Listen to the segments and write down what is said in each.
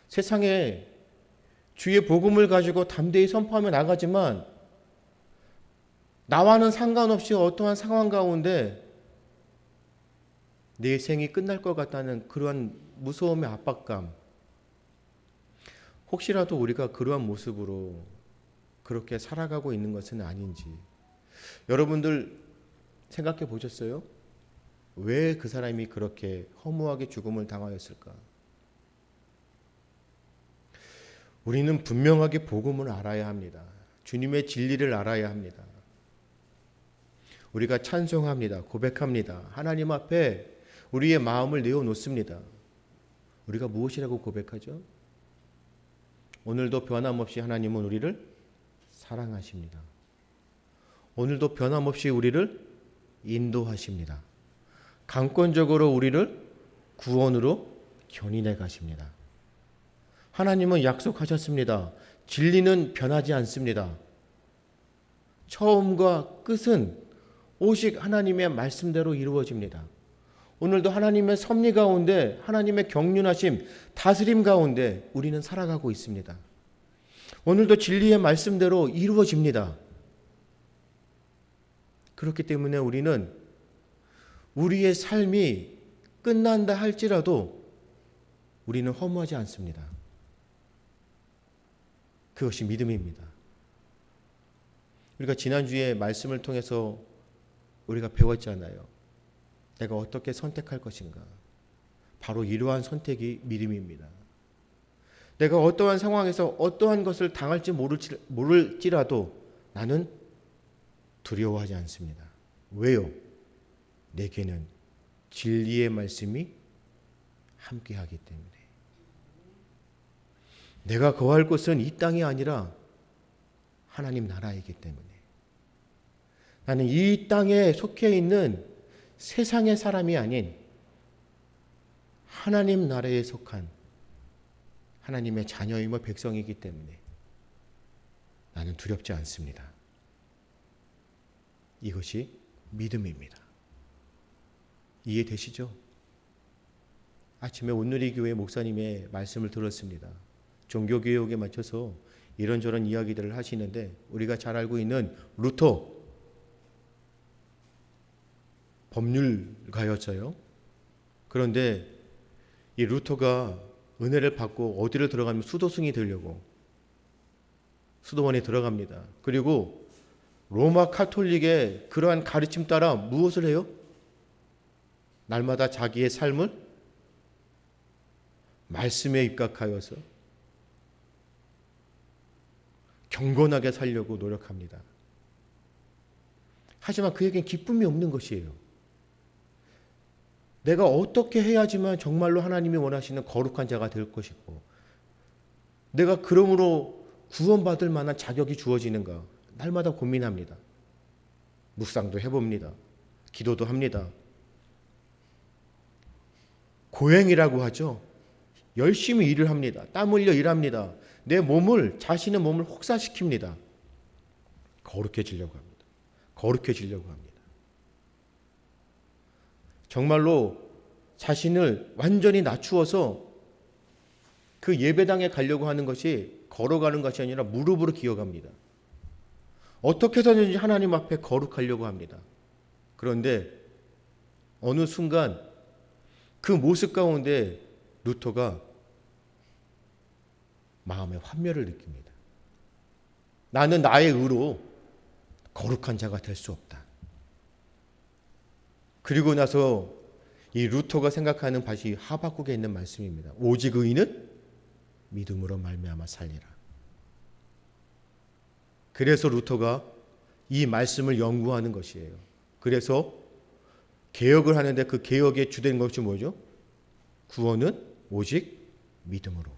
세상에 주의 복음을 가지고 담대히 선포하며 나가지만 나와는 상관없이 어떠한 상황 가운데 내 생이 끝날 것 같다는 그러한 무서움의 압박감, 혹시라도 우리가 그러한 모습으로 그렇게 살아가고 있는 것은 아닌지 여러분들 생각해 보셨어요? 왜 그 사람이 그렇게 허무하게 죽음을 당하였을까? 우리는 분명하게 복음을 알아야 합니다. 주님의 진리를 알아야 합니다. 우리가 찬송합니다. 고백합니다. 하나님 앞에 우리의 마음을 내어놓습니다. 우리가 무엇이라고 고백하죠? 오늘도 변함없이 하나님은 우리를 사랑하십니다. 오늘도 변함없이 우리를 인도하십니다. 강권적으로 우리를 구원으로 견인해 가십니다. 하나님은 약속하셨습니다. 진리는 변하지 않습니다. 처음과 끝은 오직 하나님의 말씀대로 이루어집니다. 오늘도 하나님의 섭리 가운데, 하나님의 경륜하심, 다스림 가운데 우리는 살아가고 있습니다. 오늘도 진리의 말씀대로 이루어집니다. 그렇기 때문에 우리는 우리의 삶이 끝난다 할지라도 우리는 허무하지 않습니다. 그것이 믿음입니다. 우리가 지난주에 말씀을 통해서 우리가 배웠잖아요. 내가 어떻게 선택할 것인가. 바로 이러한 선택이 믿음입니다. 내가 어떠한 상황에서 어떠한 것을 당할지 모를지라도 나는 두려워하지 않습니다. 왜요? 내게는 진리의 말씀이 함께하기 때문에. 내가 거할 곳은 이 땅이 아니라 하나님 나라이기 때문에. 나는 이 땅에 속해 있는 세상의 사람이 아닌 하나님 나라에 속한 하나님의 자녀이며 백성이기 때문에 나는 두렵지 않습니다. 이것이 믿음입니다. 이해되시죠? 아침에 온누리교회 목사님의 말씀을 들었습니다. 종교개혁에 맞춰서 이런저런 이야기들을 하시는데 우리가 잘 알고 있는 루터 법률가였어요. 그런데 이 루터가 은혜를 받고 어디를 들어가면 수도승이 되려고 수도원에 들어갑니다. 그리고 로마 카톨릭의 그러한 가르침 따라 무엇을 해요? 날마다 자기의 삶을 말씀에 입각하여서 경건하게 살려고 노력합니다. 하지만 그에겐 기쁨이 없는 것이에요. 내가 어떻게 해야지만 정말로 하나님이 원하시는 거룩한 자가 될 것이고 내가 그러므로 구원받을 만한 자격이 주어지는가 날마다 고민합니다. 묵상도 해봅니다. 기도도 합니다. 고행이라고 하죠. 열심히 일을 합니다. 땀 흘려 일합니다. 내 몸을, 자신의 몸을 혹사시킵니다. 거룩해지려고 합니다. 거룩해지려고 합니다. 정말로 자신을 완전히 낮추어서 그 예배당에 가려고 하는 것이 걸어가는 것이 아니라 무릎으로 기어갑니다. 어떻게 해서든지 하나님 앞에 거룩하려고 합니다. 그런데 어느 순간 그 모습 가운데 루터가 마음의 환멸을 느낍니다. 나는 나의 의로 거룩한 자가 될 수 없다. 그리고 나서 이 루터가 생각하는 바시 하박국에 있는 말씀입니다. 오직 의인은 믿음으로 말미암아 살리라. 그래서 루터가 이 말씀을 연구하는 것이에요. 그래서 개혁을 하는데 그 개혁의 주된 것이 뭐죠? 구원은 오직 믿음으로.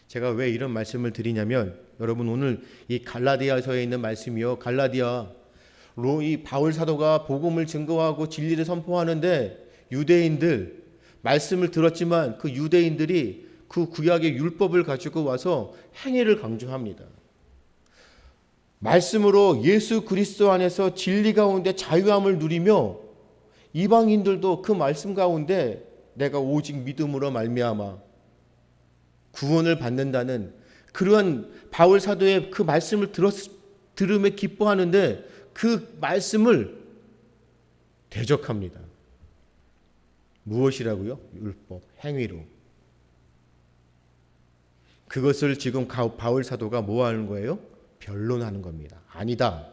제가 왜 이런 말씀을 드리냐면 여러분 오늘 이 갈라디아서에 있는 말씀이요. 이 바울 사도가 복음을 증거하고 진리를 선포하는데 유대인들 말씀을 들었지만 그 유대인들이 그 구약의 율법을 가지고 와서 행위를 강조합니다. 말씀으로 예수 그리스도 안에서 진리 가운데 자유함을 누리며 이방인들도 그 말씀 가운데 내가 오직 믿음으로 말미암아 구원을 받는다는 그러한 바울 사도의 그 말씀을 들으며 기뻐하는데 그 말씀을 대적합니다. 무엇이라고요? 율법, 행위로. 그것을 지금 바울 사도가 뭐 하는 거예요? 변론하는 겁니다. 아니다.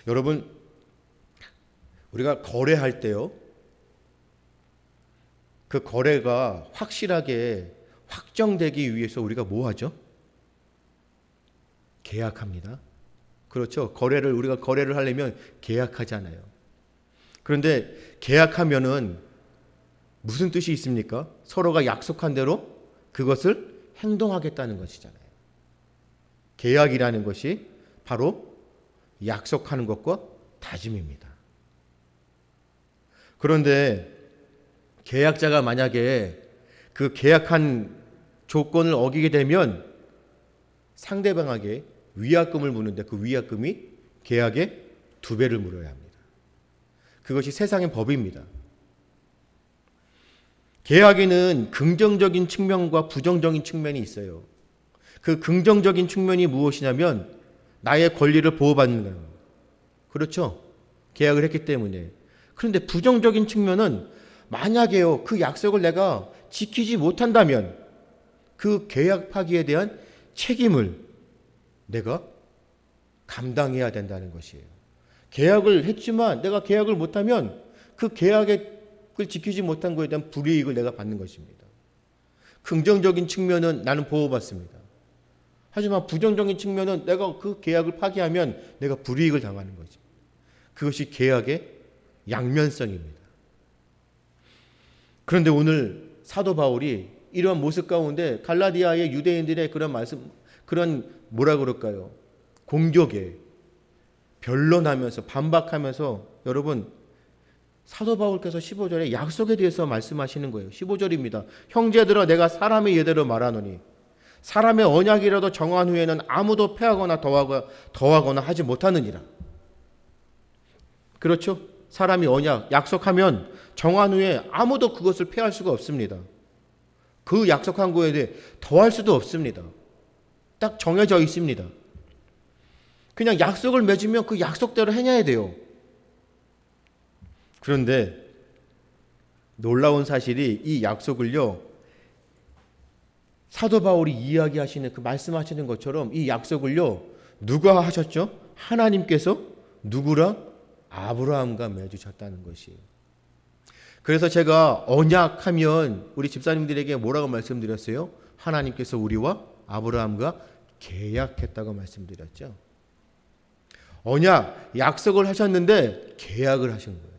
여러분, 우리가 거래할 때요, 그 거래가 확실하게 확정되기 위해서 우리가 뭐 하죠? 계약합니다. 그렇죠. 우리가 거래를 하려면 계약하잖아요. 그런데 계약하면은 무슨 뜻이 있습니까? 서로가 약속한 대로 그것을 행동하겠다는 것이잖아요. 계약이라는 것이 바로 약속하는 것과 다짐입니다. 그런데 계약자가 만약에 그 계약한 조건을 어기게 되면 상대방에게 위약금을 묻는데 그 위약금이 계약의 2배를 물어야 합니다. 그것이 세상의 법입니다. 계약에는 긍정적인 측면과 부정적인 측면이 있어요. 그 긍정적인 측면이 무엇이냐면 나의 권리를 보호받는 거예요. 그렇죠? 계약을 했기 때문에. 그런데 부정적인 측면은 만약에요, 그 약속을 내가 지키지 못한다면 그 계약 파기에 대한 책임을 내가 감당해야 된다는 것이에요. 계약을 했지만 내가 계약을 못하면 그 계약을 지키지 못한 것에 대한 불이익을 내가 받는 것입니다. 긍정적인 측면은 나는 보호받습니다. 하지만 부정적인 측면은 내가 그 계약을 파기하면 내가 불이익을 당하는 거죠. 그것이 계약의 양면성입니다. 그런데 오늘 사도 바울이 이러한 모습 가운데 갈라디아의 유대인들의 그런 뭐라 그럴까요? 공격에 변론하면서 반박하면서 여러분 사도 바울께서 15절에 약속에 대해서 말씀하시는 거예요. 15절입니다. 형제들아 내가 사람의 예대로 말하노니 사람의 언약이라도 정한 후에는 아무도 패하거나 더하거나 하지 못하느니라. 그렇죠? 사람이 언약, 약속하면 정한 후에 아무도 그것을 패할 수가 없습니다. 그 약속한 거에 대해 더할 수도 없습니다. 딱 정해져 있습니다. 그냥 약속을 맺으면 그 약속대로 해내야 돼요. 그런데 놀라운 사실이 이 약속을요, 사도 바울이 이야기하시는 그 말씀하시는 것처럼 이 약속을요, 누가 하셨죠? 하나님께서 누구랑? 아브라함과 맺으셨다는 것이에요. 그래서 제가 언약하면 우리 집사님들에게 뭐라고 말씀드렸어요? 하나님께서 우리와 아브라함과 계약했다고 말씀드렸죠. 언약, 약속을 하셨는데 계약을 하신 거예요.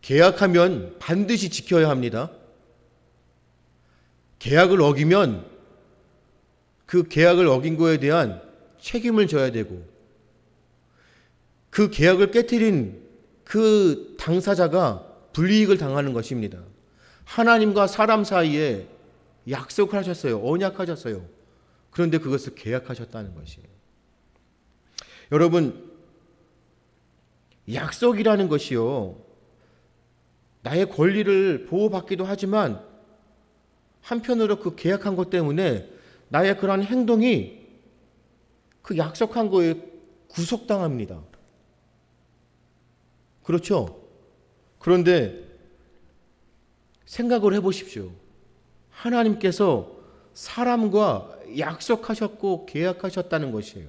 계약하면 반드시 지켜야 합니다. 계약을 어기면 그 계약을 어긴 거에 대한 책임을 져야 되고 그 계약을 깨트린 그 당사자가 불이익을 당하는 것입니다. 하나님과 사람 사이에 약속을 하셨어요. 언약하셨어요. 그런데 그것을 계약하셨다는 것이에요. 여러분, 약속이라는 것이요, 나의 권리를 보호받기도 하지만 한편으로 그 계약한 것 때문에 나의 그러한 행동이 그 약속한 거에 구속당합니다. 그렇죠? 그런데 생각을 해보십시오. 하나님께서 사람과 약속하셨고 계약하셨다는 것이에요.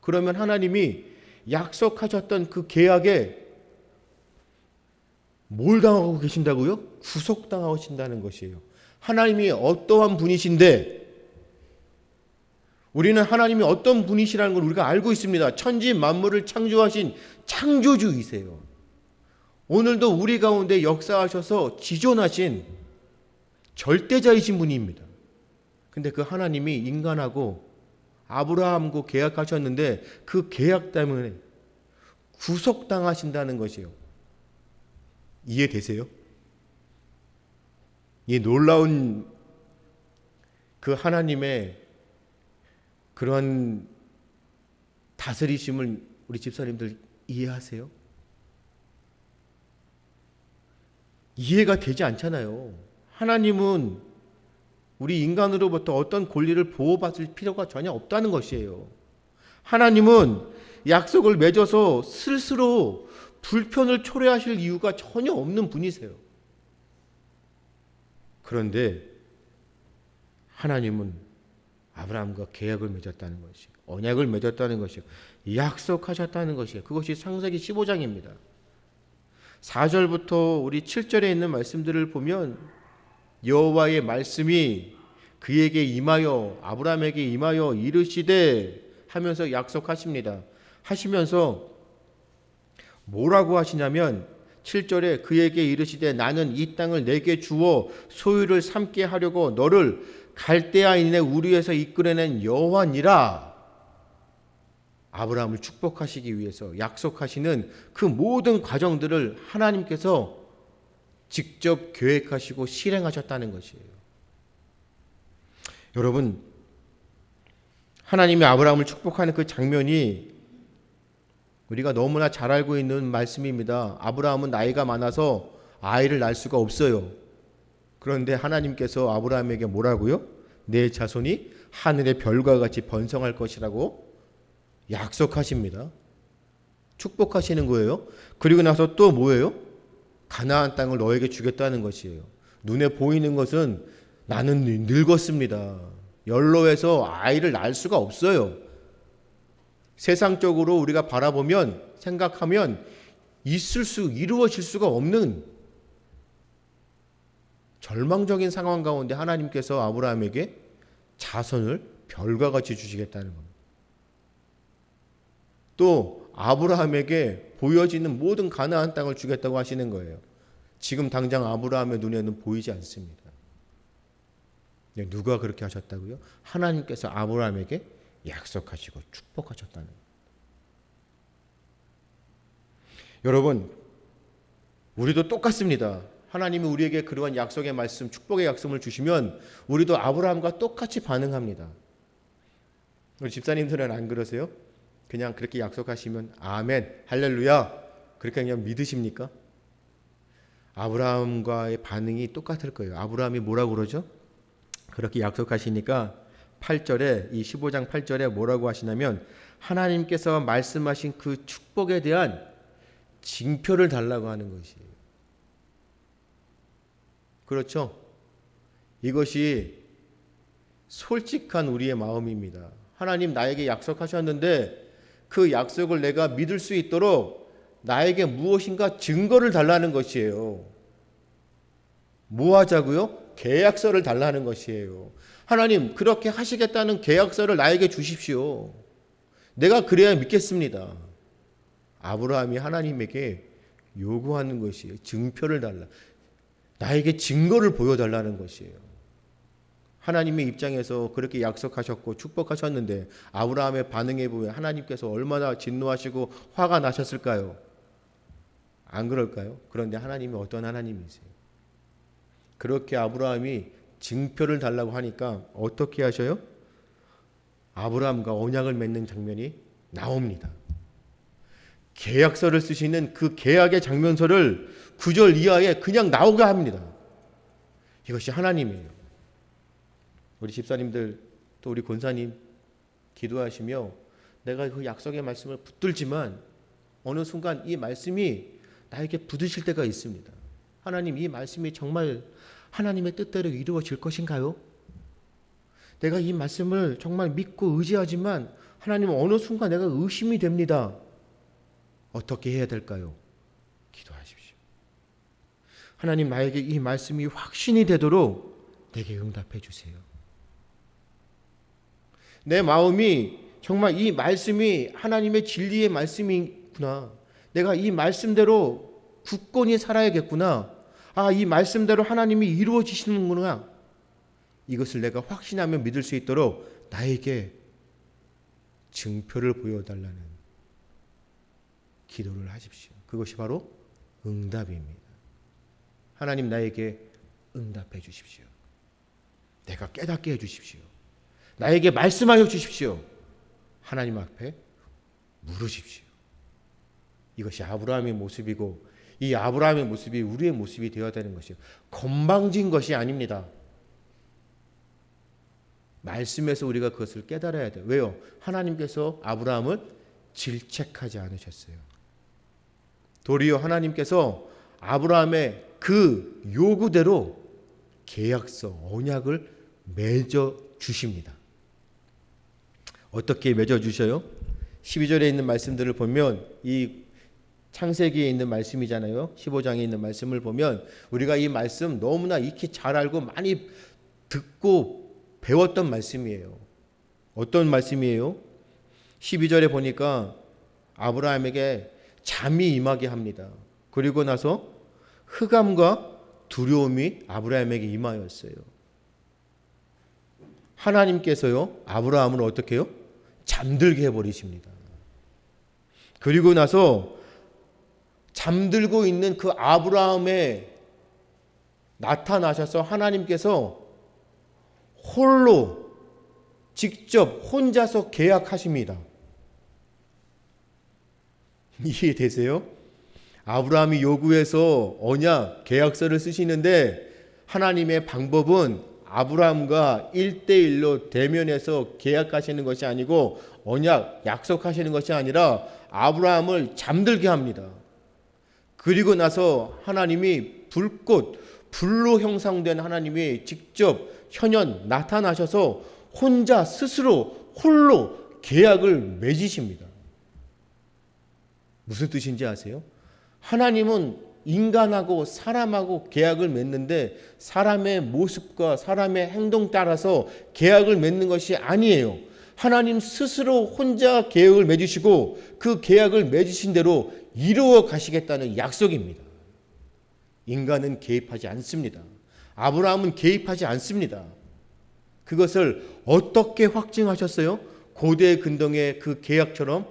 그러면 하나님이 약속하셨던 그 계약에 뭘 당하고 계신다고요? 구속당하신다는 것이에요. 하나님이 어떠한 분이신데 우리는 하나님이 어떤 분이시라는 걸 우리가 알고 있습니다. 천지 만물을 창조하신 창조주이세요. 오늘도 우리 가운데 역사하셔서 지존하신 절대자이신 분입니다. 근데 그 하나님이 인간하고 아브라함과 계약하셨는데 그 계약 때문에 구속당하신다는 것이에요. 이해되세요? 이 놀라운 그 하나님의 그런 다스리심을 우리 집사님들 이해하세요? 이해가 되지 않잖아요. 하나님은 우리 인간으로부터 어떤 권리를 보호받을 필요가 전혀 없다는 것이에요. 하나님은 약속을 맺어서 스스로 불편을 초래하실 이유가 전혀 없는 분이세요. 그런데 하나님은 아브라함과 계약을 맺었다는 것이, 언약을 맺었다는 것이, 약속하셨다는 것이, 그것이 창세기 15장입니다. 4절부터 우리 7절에 있는 말씀들을 보면 여호와의 말씀이 그에게 임하여 아브라함에게 임하여 이르시되 하면서 약속하십니다. 하시면서 뭐라고 하시냐면 7절에 그에게 이르시되 나는 이 땅을 내게 주어 소유를 삼게 하려고 너를 갈대아인의 우리에서 이끌어낸 여호와니라. 아브라함을 축복하시기 위해서 약속하시는 그 모든 과정들을 하나님께서 직접 계획하시고 실행하셨다는 것이에요. 여러분, 하나님이 아브라함을 축복하는 그 장면이 우리가 너무나 잘 알고 있는 말씀입니다. 아브라함은 나이가 많아서 아이를 낳을 수가 없어요. 그런데 하나님께서 아브라함에게 뭐라고요? 내 자손이 하늘의 별과 같이 번성할 것이라고 약속하십니다. 축복하시는 거예요. 그리고 나서 또 뭐예요? 가나안 땅을 너에게 주겠다는 것이에요. 눈에 보이는 것은 나는 늙었습니다. 연로해서 아이를 낳을 수가 없어요. 세상적으로 우리가 바라보면 생각하면 이루어질 수가 없는 절망적인 상황 가운데 하나님께서 아브라함에게 자손을 별과 같이 주시겠다는 겁니다. 또 아브라함에게 보여지는 모든 가나안 땅을 주겠다고 하시는 거예요. 지금 당장 아브라함의 눈에는 보이지 않습니다. 누가 그렇게 하셨다고요? 하나님께서 아브라함에게 약속하시고 축복하셨다는 거예요. 여러분, 우리도 똑같습니다. 하나님이 우리에게 그러한 약속의 말씀, 축복의 약속을 주시면 우리도 아브라함과 똑같이 반응합니다. 우리 집사님들은 안 그러세요? 그냥 그렇게 약속하시면 아멘, 할렐루야 그렇게 그냥 믿으십니까? 아브라함과의 반응이 똑같을 거예요. 아브라함이 뭐라고 그러죠? 그렇게 약속하시니까 8절에 이 15장 8절에 뭐라고 하시냐면 하나님께서 말씀하신 그 축복에 대한 징표를 달라고 하는 것이에요. 그렇죠? 이것이 솔직한 우리의 마음입니다. 하나님 나에게 약속하셨는데 그 약속을 내가 믿을 수 있도록 나에게 무엇인가 증거를 달라는 것이에요. 뭐 하자고요? 계약서를 달라는 것이에요. 하나님 그렇게 하시겠다는 계약서를 나에게 주십시오. 내가 그래야 믿겠습니다. 아브라함이 하나님에게 요구하는 것이에요. 증표를 달라. 나에게 증거를 보여달라는 것이에요. 하나님의 입장에서 그렇게 약속하셨고 축복하셨는데 아브라함의 반응에 보면 하나님께서 얼마나 진노하시고 화가 나셨을까요? 안 그럴까요? 그런데 하나님이 어떤 하나님이세요? 그렇게 아브라함이 증표를 달라고 하니까 어떻게 하셔요? 아브라함과 언약을 맺는 장면이 나옵니다. 계약서를 쓰시는 그 계약의 장면서를 9절 이하에 그냥 나오게 합니다. 이것이 하나님이에요. 우리 집사님들 또 우리 권사님 기도하시며 내가 그 약속의 말씀을 붙들지만 어느 순간 이 말씀이 나에게 부딪힐 때가 있습니다. 하나님 이 말씀이 정말 하나님의 뜻대로 이루어질 것인가요? 내가 이 말씀을 정말 믿고 의지하지만 하나님 어느 순간 내가 의심이 됩니다. 어떻게 해야 될까요? 기도하십시오. 하나님 나에게 이 말씀이 확신이 되도록 내게 응답해 주세요. 내 마음이 정말 이 말씀이 하나님의 진리의 말씀이구나. 내가 이 말씀대로 굳건히 살아야겠구나. 이 말씀대로 하나님이 이루어지시는구나. 이것을 내가 확신하며 믿을 수 있도록 나에게 증표를 보여달라는 기도를 하십시오. 그것이 바로 응답입니다. 하나님 나에게 응답해 주십시오. 내가 깨닫게 해 주십시오. 나에게 말씀하여 주십시오. 하나님 앞에 물으십시오. 이것이 아브라함의 모습이고 이 아브라함의 모습이 우리의 모습이 되어야 되는 것이요. 건방진 것이 아닙니다. 말씀에서 우리가 그것을 깨달아야 돼요. 왜요? 하나님께서 아브라함을 질책하지 않으셨어요. 도리어 하나님께서 아브라함의 그 요구대로 계약서, 언약을 맺어 주십니다. 어떻게 맺어 주셔요? 12절에 있는 말씀들을 보면 이 창세기에 있는 말씀이잖아요. 15장에 있는 말씀을 보면 우리가 이 말씀 너무나 익히 잘 알고 많이 듣고 배웠던 말씀이에요. 어떤 말씀이에요? 12절에 보니까 아브라함에게 잠이 임하게 합니다. 그리고 나서 흑암과 두려움이 아브라함에게 임하였어요. 하나님께서요, 아브라함을 어떻게 해요? 잠들게 해버리십니다. 그리고 나서 잠들고 있는 그 아브라함에 나타나셔서 하나님께서 홀로 직접 혼자서 계약하십니다. 이해되세요? 아브라함이 요구해서 언약 계약서를 쓰시는데 하나님의 방법은 아브라함과 1대1로 대면해서 계약하시는 것이 아니고 언약 약속하시는 것이 아니라 아브라함을 잠들게 합니다. 그리고 나서 하나님이 불로 형상된 하나님이 직접 현현 나타나셔서 혼자 스스로 홀로 계약을 맺으십니다. 무슨 뜻인지 아세요? 하나님은 인간하고 사람하고 계약을 맺는데 사람의 모습과 사람의 행동 따라서 계약을 맺는 것이 아니에요. 하나님 스스로 혼자 계약을 맺으시고 그 계약을 맺으신 대로 이루어 가시겠다는 약속입니다. 인간은 개입하지 않습니다. 아브라함은 개입하지 않습니다. 그것을 어떻게 확증하셨어요? 고대 근동의 그 계약처럼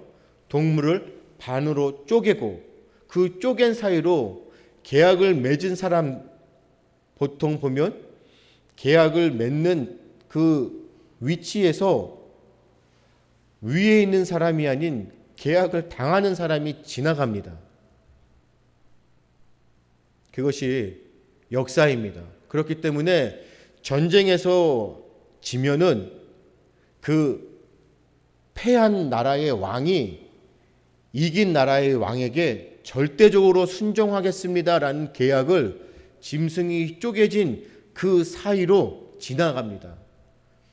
동물을 반으로 쪼개고 그 쪼갠 사이로 계약을 맺은 사람 보통 보면 계약을 맺는 그 위치에서 위에 있는 사람이 아닌 계약을 당하는 사람이 지나갑니다. 그것이 역사입니다. 그렇기 때문에 전쟁에서 지면은 그 패한 나라의 왕이 이긴 나라의 왕에게 절대적으로 순종하겠습니다라는 계약을 짐승이 쪼개진 그 사이로 지나갑니다.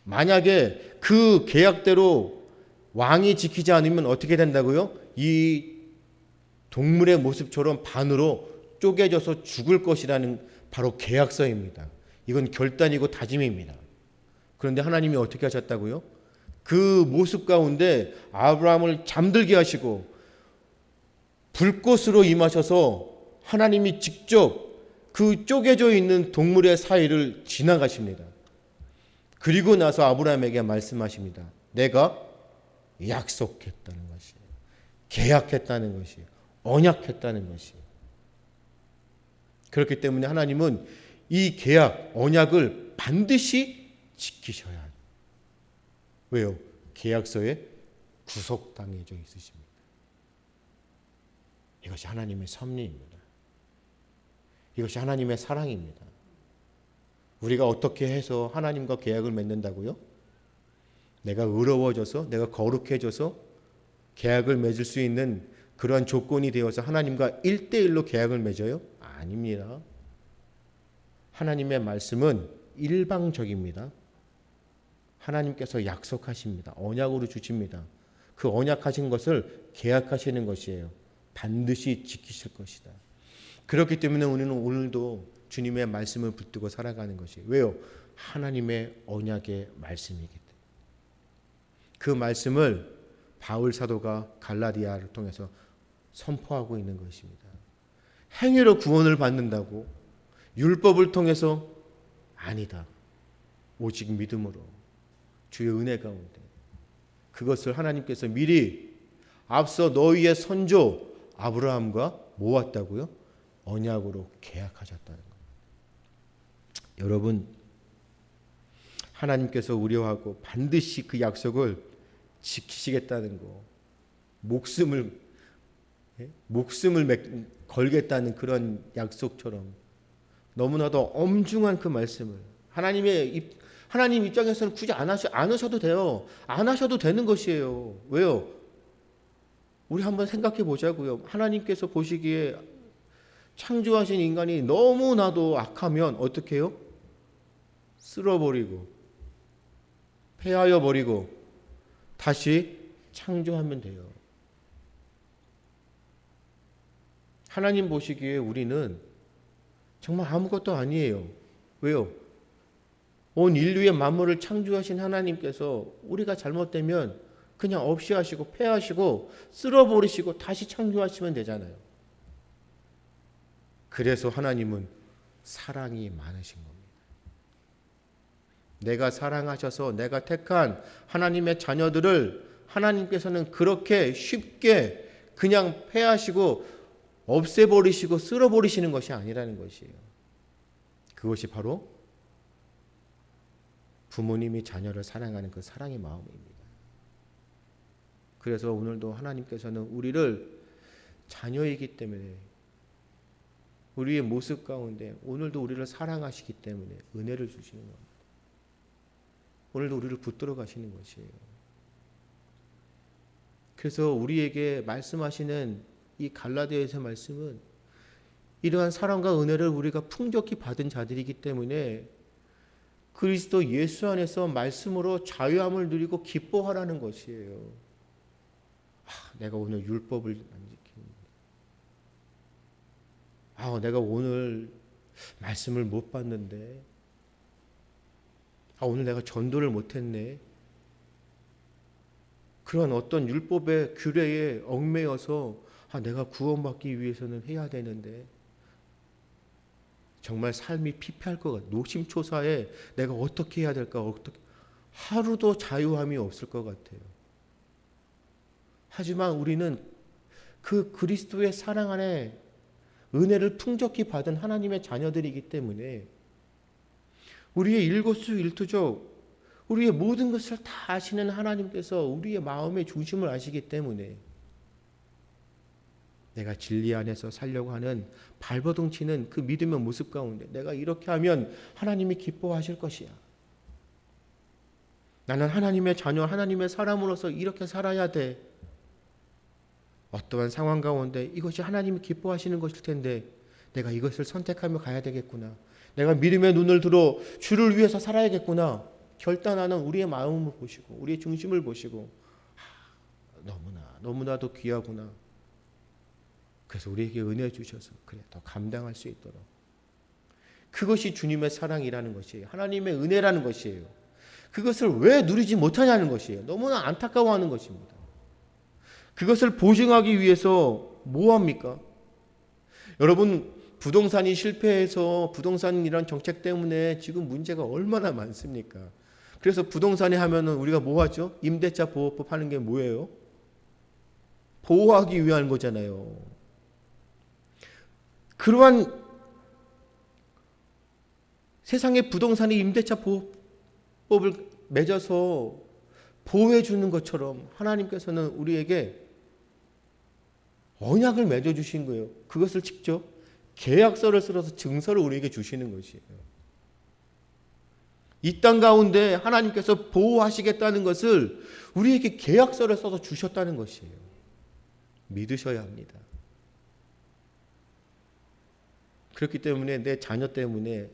만약에 그 계약대로 왕이 지키지 않으면 어떻게 된다고요? 이 동물의 모습처럼 반으로 쪼개져서 죽을 것이라는 바로 계약서입니다. 이건 결단이고 다짐입니다. 그런데 하나님이 어떻게 하셨다고요? 그 모습 가운데 아브라함을 잠들게 하시고 불꽃으로 임하셔서 하나님이 직접 그 쪼개져 있는 동물의 사이를 지나가십니다. 그리고 나서 아브라함에게 말씀하십니다. 내가 약속했다는 것이, 계약했다는 것이, 언약했다는 것이. 그렇기 때문에 하나님은 이 계약, 언약을 반드시 지키셔야 합니다. 왜요? 계약서에 구속당해져 있으십니다. 이것이 하나님의 섭리입니다. 이것이 하나님의 사랑입니다. 우리가 어떻게 해서 하나님과 계약을 맺는다고요? 내가 의로워져서, 내가 거룩해져서 계약을 맺을 수 있는 그러한 조건이 되어서 하나님과 1대1로 계약을 맺어요? 아닙니다. 하나님의 말씀은 일방적입니다. 하나님께서 약속하십니다. 언약으로 주십니다. 그 언약하신 것을 계약하시는 것이에요. 반드시 지키실 것이다. 그렇기 때문에 우리는 오늘도 주님의 말씀을 붙들고 살아가는 것이에요. 왜요? 하나님의 언약의 말씀이기 때문에. 그 말씀을 바울 사도가 갈라디아를 통해서 선포하고 있는 것입니다. 행위로 구원을 받는다고 율법을 통해서 아니다. 오직 믿음으로 주의 은혜 가운데 그것을 하나님께서 미리 앞서 너희의 선조 아브라함과 모았다고요? 언약으로 계약하셨다는 것. 여러분, 하나님께서 우려하고 반드시 그 약속을 지키시겠다는 거, 목숨을 걸겠다는 그런 약속처럼 너무나도 엄중한 그 말씀을 하나님 입장에서는 굳이 안 하셔도 돼요. 안 하셔도 되는 것이에요. 왜요? 우리 한번 생각해 보자고요. 하나님께서 보시기에 창조하신 인간이 너무나도 악하면 어떻게 해요? 쓸어버리고 폐하여 버리고 다시 창조하면 돼요. 하나님 보시기에 우리는 정말 아무것도 아니에요. 왜요? 온 인류의 만물을 창조하신 하나님께서 우리가 잘못되면 그냥 없이 하시고 폐하시고 쓸어버리시고 다시 창조하시면 되잖아요. 그래서 하나님은 사랑이 많으신 겁니다. 내가 사랑하셔서 내가 택한 하나님의 자녀들을 하나님께서는 그렇게 쉽게 그냥 폐하시고 없애버리시고 쓸어버리시는 것이 아니라는 것이에요. 그것이 바로 부모님이 자녀를 사랑하는 그 사랑의 마음입니다. 그래서 오늘도 하나님께서는 우리를 자녀이기 때문에 우리의 모습 가운데 오늘도 우리를 사랑하시기 때문에 은혜를 주시는 겁니다. 오늘도 우리를 붙들어 가시는 것이에요. 그래서 우리에게 말씀하시는 이 갈라디아에서 말씀은 이러한 사랑과 은혜를 우리가 풍족히 받은 자들이기 때문에 그리스도 예수 안에서 말씀으로 자유함을 누리고 기뻐하라는 것이에요. 내가 오늘 율법을 안 지키는데, 내가 오늘 말씀을 못 받는데, 오늘 내가 전도를 못했네. 그런 어떤 율법의 규례에 얽매여서 내가 구원받기 위해서는 해야 되는데 정말 삶이 피폐할 것 같아. 노심초사에 내가 어떻게 해야 될까? 하루도 자유함이 없을 것 같아요. 하지만 우리는 그 그리스도의 사랑 안에 은혜를 풍족히 받은 하나님의 자녀들이기 때문에 우리의 일거수일투족, 우리의 모든 것을 다 아시는 하나님께서 우리의 마음의 중심을 아시기 때문에 내가 진리 안에서 살려고 하는 발버둥 치는 그 믿음의 모습 가운데 내가 이렇게 하면 하나님이 기뻐하실 것이야. 나는 하나님의 자녀, 하나님의 사람으로서 이렇게 살아야 돼. 어떠한 상황 가운데 이것이 하나님이 기뻐하시는 것일 텐데 내가 이것을 선택하며 가야 되겠구나. 내가 믿음의 눈을 들어 주를 위해서 살아야겠구나. 결단하는 우리의 마음을 보시고 우리의 중심을 보시고 너무나도 귀하구나. 그래서 우리에게 은혜 주셔서 그래 더 감당할 수 있도록 그것이 주님의 사랑이라는 것이에요. 하나님의 은혜라는 것이에요. 그것을 왜 누리지 못하냐는 것이에요. 너무나 안타까워하는 것입니다. 그것을 보증하기 위해서 뭐 합니까? 여러분 부동산이 실패해서 부동산이란 정책 때문에 지금 문제가 얼마나 많습니까? 그래서 부동산에 하면은 우리가 뭐 하죠? 임대차 보호법 하는 게 뭐예요? 보호하기 위한 거잖아요. 그러한 세상의 부동산이 임대차 보호법을 맺어서 보호해 주는 것처럼 하나님께서는 우리에게 언약을 맺어 주신 거예요. 그것을 직접 계약서를 써서 증서를 우리에게 주시는 것이에요. 이 땅 가운데 하나님께서 보호하시겠다는 것을 우리에게 계약서를 써서 주셨다는 것이에요. 믿으셔야 합니다. 그렇기 때문에 내 자녀 때문에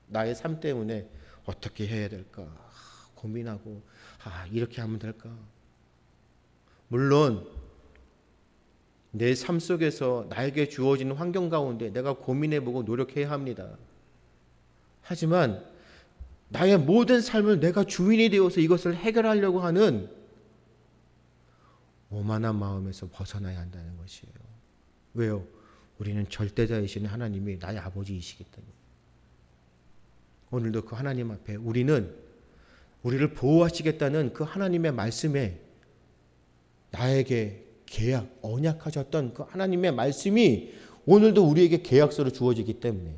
나의 삶 때문에 어떻게 해야 될까 고민하고 이렇게 하면 될까. 물론 내 삶 속에서 나에게 주어지는 환경 가운데 내가 고민해보고 노력해야 합니다. 하지만 나의 모든 삶을 내가 주인이 되어서 이것을 해결하려고 하는 오만한 마음에서 벗어나야 한다는 것이에요. 왜요? 우리는 절대자이신 하나님이 나의 아버지이시기 때문에. 오늘도 그 하나님 앞에 우리를 보호하시겠다는 그 하나님의 말씀에 나에게 계약, 언약하셨던 그 하나님의 말씀이 오늘도 우리에게 계약서로 주어지기 때문에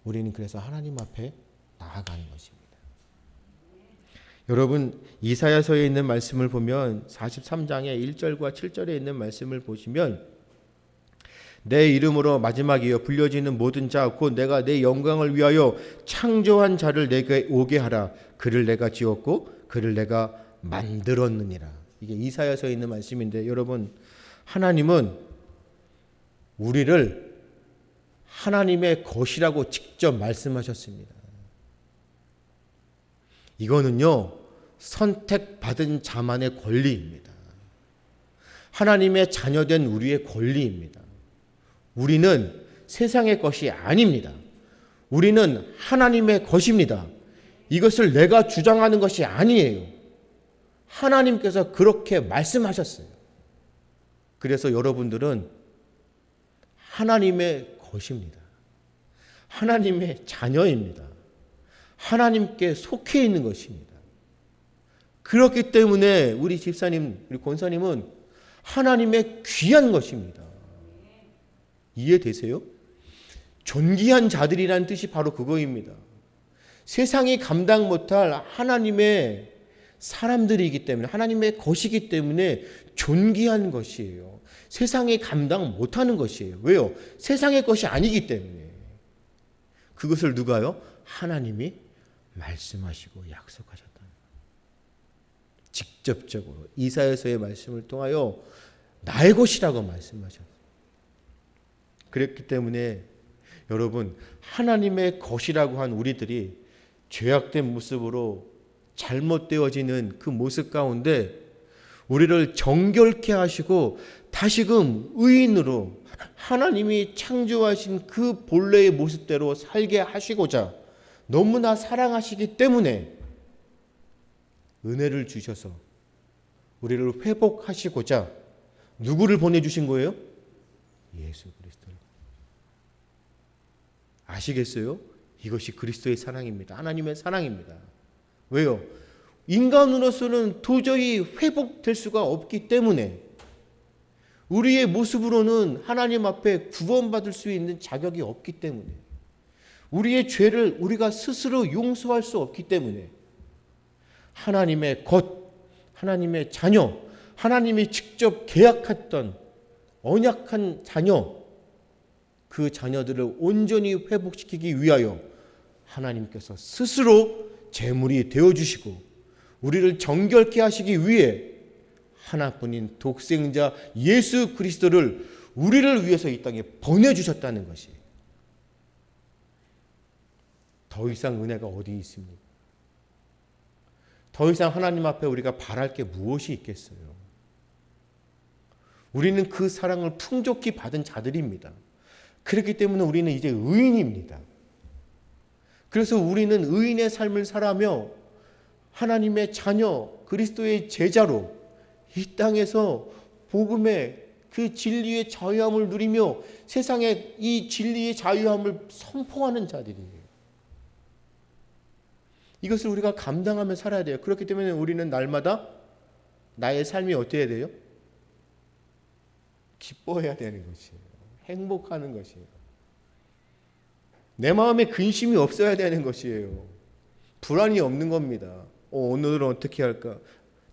우리는 그래서 하나님 앞에 나아가는 것입니다. 여러분, 이사야서에 있는 말씀을 보면 43장의 1절과 7절에 있는 말씀을 보시면 내 이름으로 마지막이여 불려지는 모든 자 곧 내가 내 영광을 위하여 창조한 자를 내게 오게 하라. 그를 내가 지었고 그를 내가 만들었느니라. 이게 이사야서에 있는 말씀인데, 여러분, 하나님은 우리를 하나님의 것이라고 직접 말씀하셨습니다. 이거는요, 선택받은 자만의 권리입니다. 하나님의 자녀된 우리의 권리입니다. 우리는 세상의 것이 아닙니다. 우리는 하나님의 것입니다. 이것을 내가 주장하는 것이 아니에요. 하나님께서 그렇게 말씀하셨어요. 그래서 여러분들은 하나님의 것입니다. 하나님의 자녀입니다. 하나님께 속해 있는 것입니다. 그렇기 때문에 우리 집사님, 우리 권사님은 하나님의 귀한 것입니다. 이해되세요? 존귀한 자들이라는 뜻이 바로 그거입니다. 세상이 감당 못할 하나님의 사람들이기 때문에, 하나님의 것이기 때문에 존귀한 것이에요. 세상이 감당 못하는 것이에요. 왜요? 세상의 것이 아니기 때문에. 그것을 누가요? 하나님이 말씀하시고 약속하셨다. 직접적으로 이사야서의 말씀을 통하여 나의 것이라고 말씀하셨어요. 그랬기 때문에 여러분, 하나님의 것이라고 한 우리들이 죄악된 모습으로 잘못되어지는 그 모습 가운데 우리를 정결케 하시고 다시금 의인으로 하나님이 창조하신 그 본래의 모습대로 살게 하시고자 너무나 사랑하시기 때문에 은혜를 주셔서 우리를 회복하시고자 누구를 보내주신 거예요? 예수 그리스도를. 아시겠어요? 이것이 그리스도의 사랑입니다. 하나님의 사랑입니다. 왜요? 인간으로서는 도저히 회복될 수가 없기 때문에, 우리의 모습으로는 하나님 앞에 구원받을 수 있는 자격이 없기 때문에, 우리의 죄를 우리가 스스로 용서할 수 없기 때문에 하나님의 것, 하나님의 자녀, 하나님이 직접 계약했던 언약한 자녀, 그 자녀들을 온전히 회복시키기 위하여 하나님께서 스스로 제물이 되어주시고 우리를 정결케 하시기 위해 하나뿐인 독생자 예수 그리스도를 우리를 위해서 이 땅에 보내주셨다는 것이, 더 이상 은혜가 어디 있습니까? 더 이상 하나님 앞에 우리가 바랄 게 무엇이 있겠어요? 우리는 그 사랑을 풍족히 받은 자들입니다. 그렇기 때문에 우리는 이제 의인입니다. 그래서 우리는 의인의 삶을 살아며 하나님의 자녀, 그리스도의 제자로 이 땅에서 복음의 그 진리의 자유함을 누리며 세상에 이 진리의 자유함을 선포하는 자들이에요. 이것을 우리가 감당하며 살아야 돼요. 그렇기 때문에 우리는 날마다 나의 삶이 어때야 돼요? 기뻐해야 되는 것이에요. 행복하는 것이에요. 내 마음에 근심이 없어야 되는 것이에요. 불안이 없는 겁니다. 오늘은 어떻게 할까?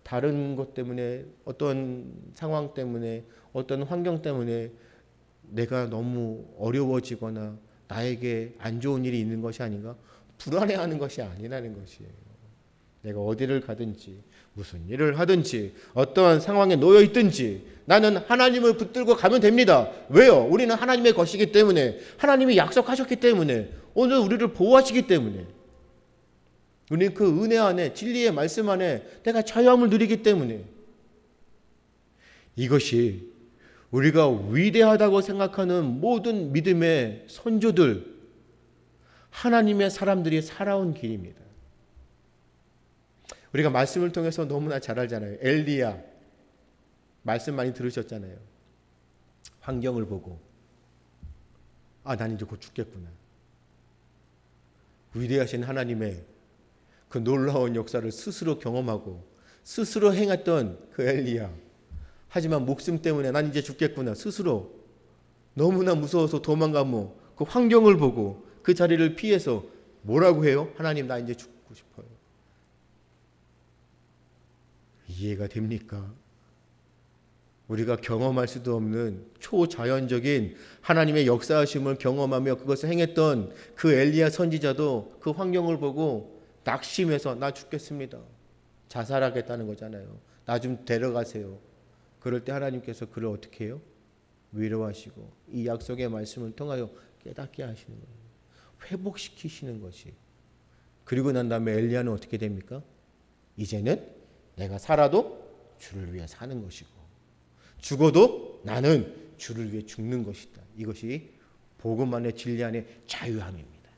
다른 것 때문에, 어떤 상황 때문에, 어떤 환경 때문에 내가 너무 어려워지거나 나에게 안 좋은 일이 있는 것이 아닌가? 불안해하는 것이 아니라는 것이에요. 내가 어디를 가든지 무슨 일을 하든지 어떠한 상황에 놓여 있든지 나는 하나님을 붙들고 가면 됩니다. 왜요? 우리는 하나님의 것이기 때문에, 하나님이 약속하셨기 때문에, 오늘 우리를 보호하시기 때문에, 우리는 그 은혜 안에, 진리의 말씀 안에 내가 자유함을 누리기 때문에, 이것이 우리가 위대하다고 생각하는 모든 믿음의 선조들, 하나님의 사람들이 살아온 길입니다. 우리가 말씀을 통해서 너무나 잘 알잖아요. 엘리야, 말씀 많이 들으셨잖아요. 환경을 보고 난 이제 곧 죽겠구나. 위대하신 하나님의 그 놀라운 역사를 스스로 경험하고 스스로 행했던 그 엘리야, 하지만 목숨 때문에 난 이제 죽겠구나 스스로 너무나 무서워서 도망가며 그 환경을 보고 그 자리를 피해서 뭐라고 해요? 하나님, 나 이제 죽고 싶어요. 이해가 됩니까? 우리가 경험할 수도 없는 초자연적인 하나님의 역사하심을 경험하며 그것을 행했던 그 엘리야 선지자도 그 환경을 보고 낙심해서 나 죽겠습니다. 자살하겠다는 거잖아요. 나 좀 데려가세요. 그럴 때 하나님께서 그를 어떻게 해요? 위로하시고 이 약속의 말씀을 통하여 깨닫게 하시는 거예요. 회복시키시는 것이. 그리고 난 다음에 엘리야는 어떻게 됩니까? 이제는 내가 살아도 주를 위해 사는 것이고 죽어도 나는 주를 위해 죽는 것이다. 이것이 복음 안의 진리 안의 자유함입니다.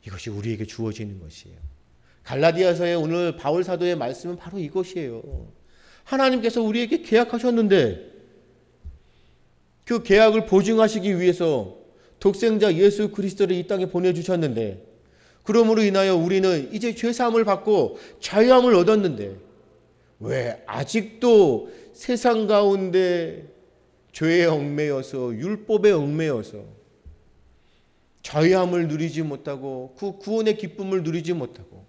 이것이 우리에게 주어지는 것이에요. 갈라디아서의 오늘 바울 사도의 말씀은 바로 이것이에요. 하나님께서 우리에게 계약하셨는데 그 계약을 보증하시기 위해서 독생자 예수 그리스도를 이 땅에 보내주셨는데 그러므로 인하여 우리는 이제 죄사함을 받고 자유함을 얻었는데 왜 아직도 세상 가운데 죄에 얽매여서 율법에 얽매여서 자유함을 누리지 못하고 그 구원의 기쁨을 누리지 못하고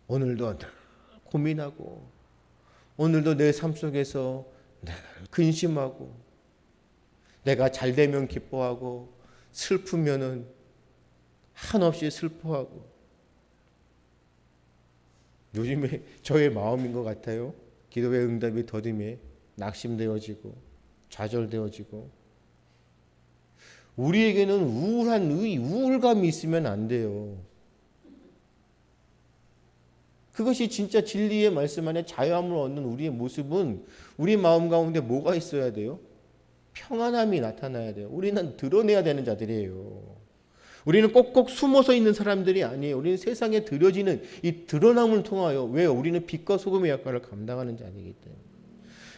오늘도 고민하고 오늘도 내 삶 속에서 근심하고 내가 잘 되면 기뻐하고 슬프면은 한없이 슬퍼하고 요즘에 저의 마음인 것 같아요. 기도의 응답이 더디매 낙심되어지고 좌절되어지고 우리에게는 우울감이 있으면 안 돼요. 그것이 진짜 진리의 말씀 안에 자유함을 얻는 우리의 모습은 우리 마음 가운데 뭐가 있어야 돼요? 평안함이 나타나야 돼요. 우리는 드러내야 되는 자들이에요. 우리는 꼭꼭 숨어서 있는 사람들이 아니에요. 우리는 세상에 드려지는 이 드러남을 통하여 왜요? 우리는 빛과 소금의 역할을 감당하는 자이기 때문에.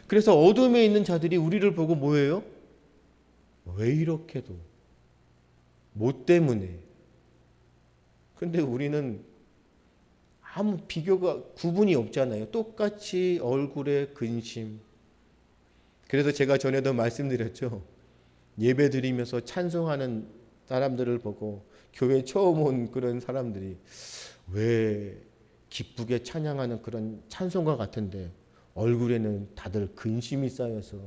그래서 어둠에 있는 자들이 우리를 보고 뭐예요? 왜 이렇게도 뭐 때문에? 근데 우리는 아무 비교가 구분이 없잖아요. 똑같이 얼굴에 근심. 그래서 제가 전에도 말씀드렸죠. 예배 드리면서 찬송하는 사람들을 보고 교회 처음 온 그런 사람들이 왜 기쁘게 찬양하는 그런 찬송가 같은데 얼굴에는 다들 근심이 쌓여서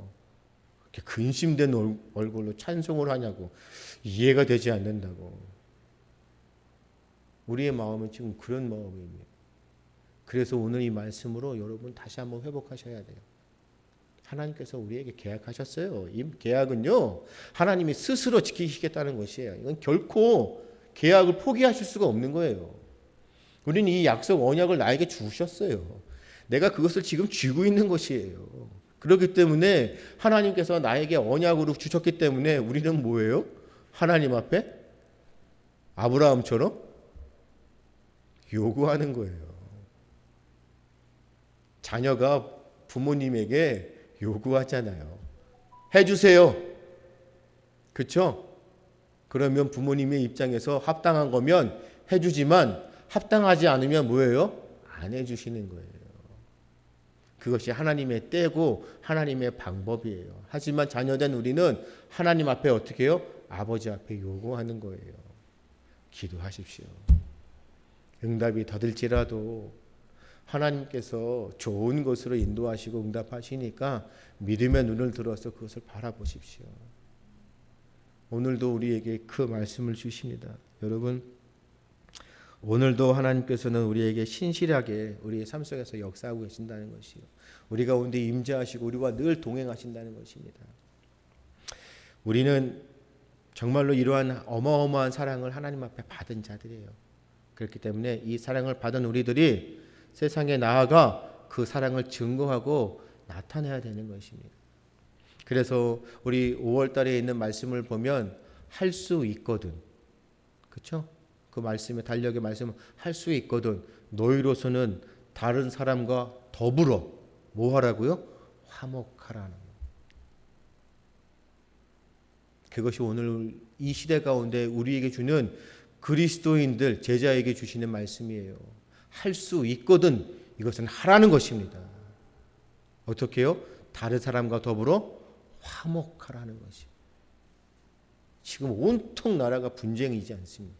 이렇게 근심된 얼굴로 찬송을 하냐고 이해가 되지 않는다고. 우리의 마음은 지금 그런 마음입니다. 그래서 오늘 이 말씀으로 여러분 다시 한번 회복하셔야 돼요. 하나님께서 우리에게 계약하셨어요. 이 계약은요, 하나님이 스스로 지키시겠다는 것이에요. 이건 결코 계약을 포기하실 수가 없는 거예요. 우리는 이 약속 언약을 나에게 주셨어요. 내가 그것을 지금 쥐고 있는 것이에요. 그렇기 때문에 하나님께서 나에게 언약으로 주셨기 때문에 우리는 뭐예요? 하나님 앞에 아브라함처럼 요구하는 거예요. 자녀가 부모님에게 요구하잖아요. 해주세요. 그렇죠? 그러면 부모님의 입장에서 합당한 거면 해주지만 합당하지 않으면 뭐예요? 안 해주시는 거예요. 그것이 하나님의 때고 하나님의 방법이에요. 하지만 자녀된 우리는 하나님 앞에 어떻게 해요? 아버지 앞에 요구하는 거예요. 기도하십시오. 응답이 더딜지라도 하나님께서 좋은 것으로 인도하시고 응답하시니까 믿음의 눈을 들어서 그것을 바라보십시오. 오늘도 우리에게 그 말씀을 주십니다. 여러분, 오늘도 하나님께서는 우리에게 신실하게 우리의 삶 속에서 역사하고 계신다는 것이요. 우리 가운데 임재하시고 우리와 늘 동행하신다는 것입니다. 우리는 정말로 이러한 어마어마한 사랑을 하나님 앞에 받은 자들이에요. 그렇기 때문에 이 사랑을 받은 우리들이 세상에 나아가 그 사랑을 증거하고 나타내야 되는 것입니다. 그래서 우리 5월 달에 있는 말씀을 보면 할 수 있거든. 그렇죠? 그 말씀에 달력의 말씀은 할 수 있거든. 너희로서는 다른 사람과 더불어 뭐 하라고요? 화목하라는 거. 그것이 오늘 이 시대 가운데 우리에게 주는 그리스도인들 제자에게 주시는 말씀이에요. 할 수 있거든. 이것은 하라는 것입니다. 어떻게 해요? 다른 사람과 더불어 화목하라는 것이. 지금 온통 나라가 분쟁이지 않습니까?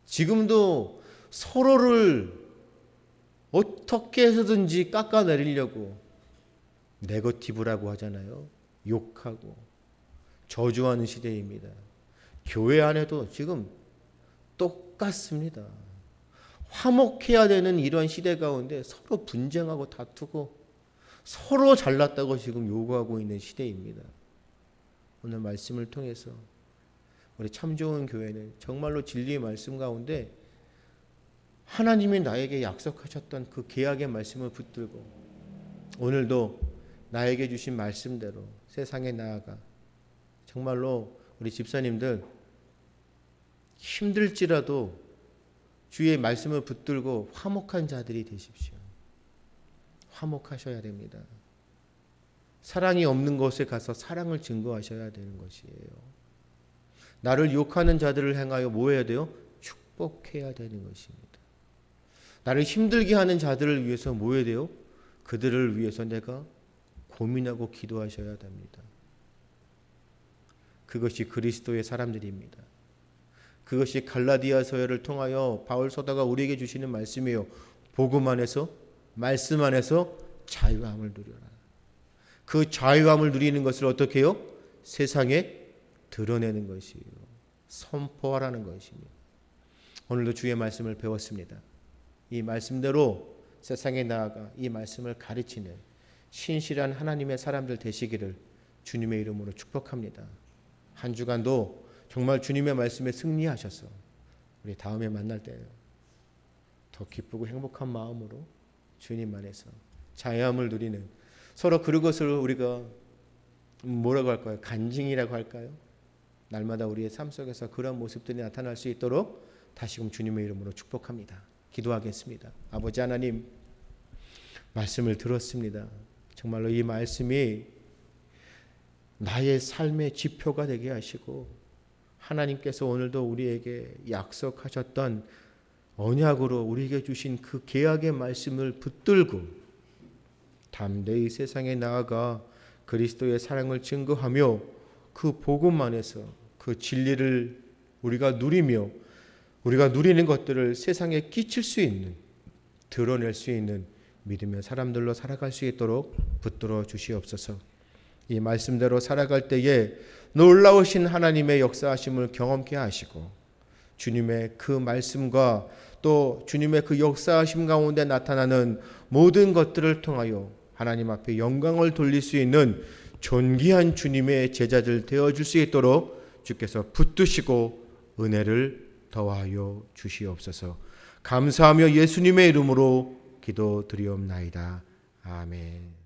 지금도 서로를 어떻게 해서든지 깎아내리려고 네거티브라고 하잖아요. 욕하고 저주하는 시대입니다. 교회 안에도 지금 똑같습니다. 화목해야 되는 이런 시대 가운데 서로 분쟁하고 다투고 서로 잘났다고 지금 요구하고 있는 시대입니다. 오늘 말씀을 통해서 우리 참 좋은 교회는 정말로 진리의 말씀 가운데 하나님이 나에게 약속하셨던 그 계약의 말씀을 붙들고 오늘도 나에게 주신 말씀대로 세상에 나아가 정말로 우리 집사님들 힘들지라도 주의 말씀을 붙들고 화목한 자들이 되십시오. 화목하셔야 됩니다. 사랑이 없는 곳에 가서 사랑을 증거하셔야 되는 것이에요. 나를 욕하는 자들을 향하여 뭐 해야 돼요? 축복해야 되는 것입니다. 나를 힘들게 하는 자들을 위해서 뭐 해야 돼요? 그들을 위해서 내가 고민하고 기도하셔야 됩니다. 그것이 그리스도의 사람들입니다. 그것이 갈라디아서를 통하여 바울 서다가 우리에게 주시는 말씀이에요. 복음 안에서 말씀 안에서 자유함을 누려라. 그 자유함을 누리는 것을 어떻게 해요? 세상에 드러내는 것이에요. 선포하라는 것입니다. 오늘도 주의 말씀을 배웠습니다. 이 말씀대로 세상에 나아가 이 말씀을 가르치는 신실한 하나님의 사람들 되시기를 주님의 이름으로 축복합니다. 한 주간도 정말 주님의 말씀에 승리하셔서 우리 다음에 만날 때 더 기쁘고 행복한 마음으로 주님 안에서 자유함을 누리는 서로 그것을 우리가 뭐라고 할까요? 간증이라고 할까요? 날마다 우리의 삶 속에서 그런 모습들이 나타날 수 있도록 다시금 주님의 이름으로 축복합니다. 기도하겠습니다. 아버지 하나님, 말씀을 들었습니다. 정말로 이 말씀이 나의 삶의 지표가 되게 하시고 하나님께서 오늘도 우리에게 약속하셨던 언약으로 우리에게 주신 그 계약의 말씀을 붙들고 담대히 세상에 나아가 그리스도의 사랑을 증거하며 그 복음 안에서 그 진리를 우리가 누리며 우리가 누리는 것들을 세상에 끼칠 수 있는, 드러낼 수 있는 믿음의 사람들로 살아갈 수 있도록 붙들어 주시옵소서. 이 말씀대로 살아갈 때에 놀라우신 하나님의 역사하심을 경험케 하시고 주님의 그 말씀과 또 주님의 그 역사하심 가운데 나타나는 모든 것들을 통하여 하나님 앞에 영광을 돌릴 수 있는 존귀한 주님의 제자들 되어줄 수 있도록 주께서 붙드시고 은혜를 더하여 주시옵소서. 감사하며 예수님의 이름으로 기도드리옵나이다. 아멘.